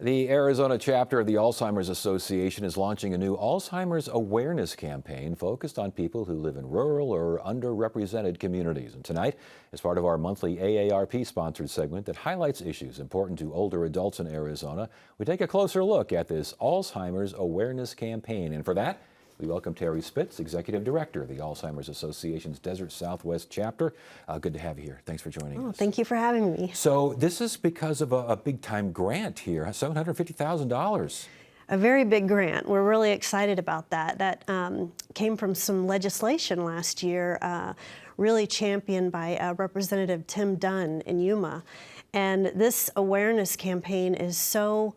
The Arizona chapter of the Alzheimer's Association is launching a new Alzheimer's awareness campaign focused on people who live in rural or underrepresented communities. And tonight, as part of our monthly AARP-sponsored segment that highlights issues important to older adults in Arizona, we take a closer look at this Alzheimer's awareness campaign. And for that, we welcome Terry Spitz, Executive Director of the Alzheimer's Association's Desert Southwest chapter. Good to have you here. Thanks for joining us. Thank you for having me. So this is because of a big-time grant here, $750,000. A very big grant. We're really excited about that. That came from some legislation last year, really championed by Representative Tim Dunn in Yuma. And this awareness campaign is so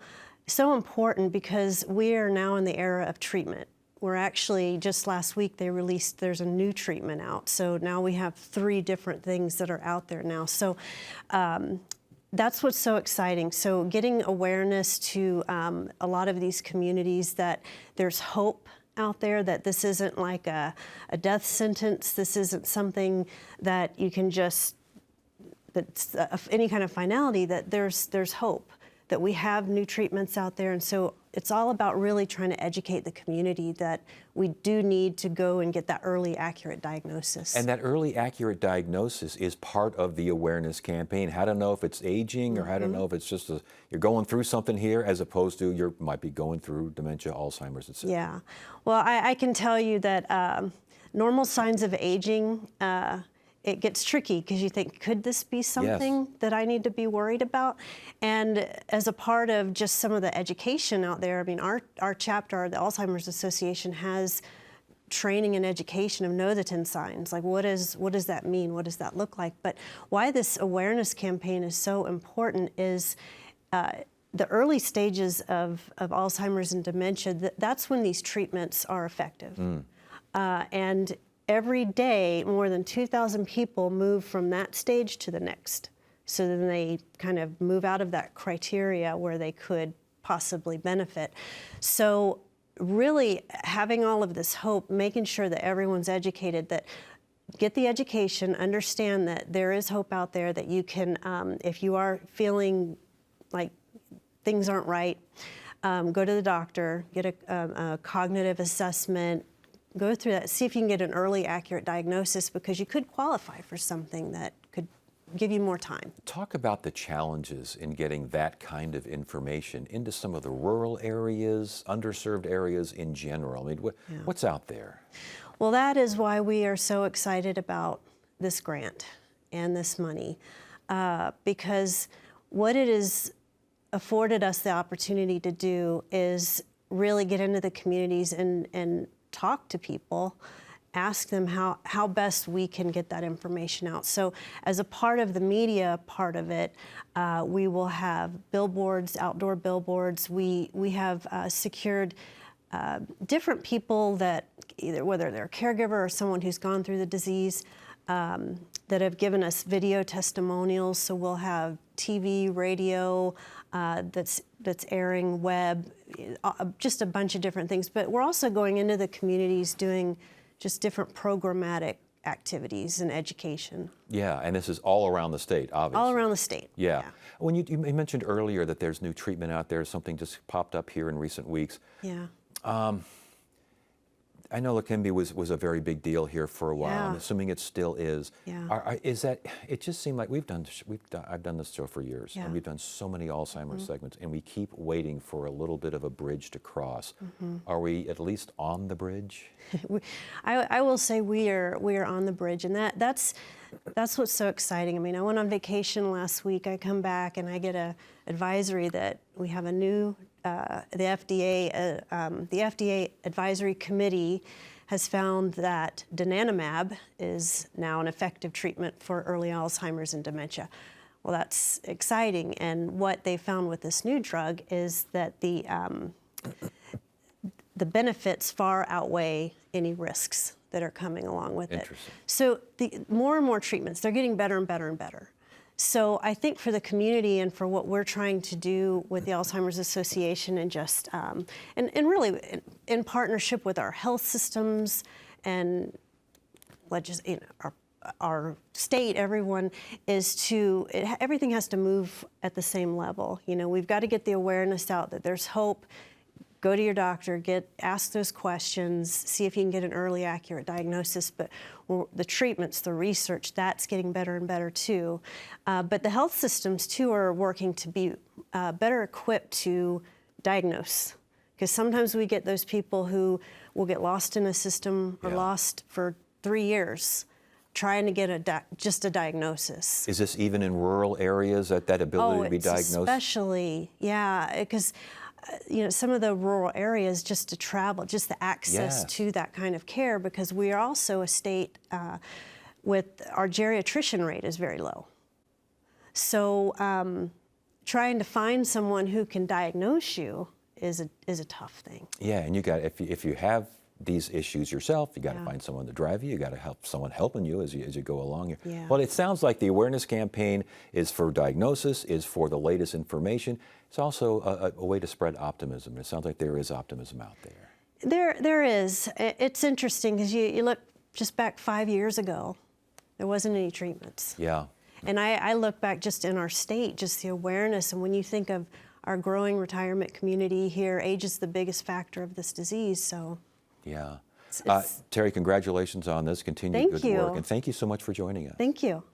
important because we are now in the era of treatment. We're actually, just last week they released, there's a new treatment out. So now we have 3 different things that are out there now. So that's what's so exciting. So getting awareness to a lot of these communities that there's hope out there, that this isn't like a death sentence. This isn't something that you can just, that's any kind of finality, that there's hope, that we have new treatments out there. And so it's all about really trying to educate the community that we do need to go and get that early accurate diagnosis. And that early accurate diagnosis is part of the awareness campaign. How to know if it's aging or how to know if it's just you're going through something here as opposed to you might be going through dementia, Alzheimer's, etc. Yeah. Well, I can tell you that normal signs of aging, it gets tricky because you think, could this be something that I need to be worried about? And as a part of just some of the education out there, I mean, our chapter, the Alzheimer's Association, has training and education of know the 10 signs. Like, what does that mean? What does that look like? But why this awareness campaign is so important is the early stages of Alzheimer's and dementia, that's when these treatments are effective. And every day, more than 2,000 people move from that stage to the next. So then they kind of move out of that criteria where they could possibly benefit. So really having all of this hope, making sure that everyone's educated, that get the education, understand that there is hope out there, that you can, if you are feeling like things aren't right, go to the doctor, get a cognitive assessment, go through that, see if you can get an early accurate diagnosis, because you could qualify for something that could give you more time. Talk about the challenges in getting that kind of information into some of the rural areas, underserved areas in general. I mean, what's out there? Well, that is why we are so excited about this grant and this money, because what it has afforded us the opportunity to do is really get into the communities and talk to people, ask them how best we can get that information out. So as a part of the media part of it, we will have billboards, outdoor billboards. We have secured different people that either, whether they're a caregiver or someone who's gone through the disease, that have given us video testimonials. So we'll have TV, radio, that's airing, web, just a bunch of different things. But we're also going into the communities doing just different programmatic activities and education. Yeah, and this is all around the state, obviously. All around the state. Yeah. When you mentioned earlier that there's new treatment out there, something just popped up here in recent weeks. Yeah. I know Leqembi was a very big deal here for a while. Yeah. I'm assuming it still is. Yeah. Is that? It just seemed like I've done this show for years, Yeah. and we've done so many Alzheimer's segments, and we keep waiting for a little bit of a bridge to cross. Are we at least on the bridge? I will say we are on the bridge, and that's what's so exciting. I mean, I went on vacation last week. I come back and I get a advisory that we have a new the FDA advisory committee has found that donanemab is now an effective treatment for early Alzheimer's and dementia. Well, that's exciting, and what they found with this new drug is that the benefits far outweigh any risks that are coming along with it. So the more and more treatments, they're getting better and better and better. So I think for the community and for what we're trying to do with the Alzheimer's Association, and just and really in partnership with our health systems and our our state, everyone, is to, everything has to move at the same level. You know, we've got to get the awareness out that there's hope. Go to your doctor, ask those questions, see if you can get an early, accurate diagnosis. But the treatments, the research, that's getting better and better too. But the health systems too are working to be better equipped to diagnose. Because sometimes we get those people who will get lost in a system or lost for 3 years trying to get just a diagnosis. Is this even in rural areas, that ability to be diagnosed? Especially, yeah, because you know, some of the rural areas, just to travel, just the access to that kind of care, because we are also a state with our geriatrician rate is very low. So trying to find someone who can diagnose you is a tough thing. Yeah, and you got, if you have these issues yourself, you got to find someone to drive you. You got to have someone helping you as you go along here. Yeah. Well, it sounds like the awareness campaign is for diagnosis, is for the latest information. It's also a way to spread optimism. It sounds like there is optimism out there. There is. It's interesting because you look just back 5 years ago, there wasn't any treatments. Yeah. And I look back just in our state, just the awareness, and when you think of our growing retirement community here, age is the biggest factor of this disease, so. Yeah. Terry, congratulations on this. Continued good work. And thank you so much for joining us. Thank you.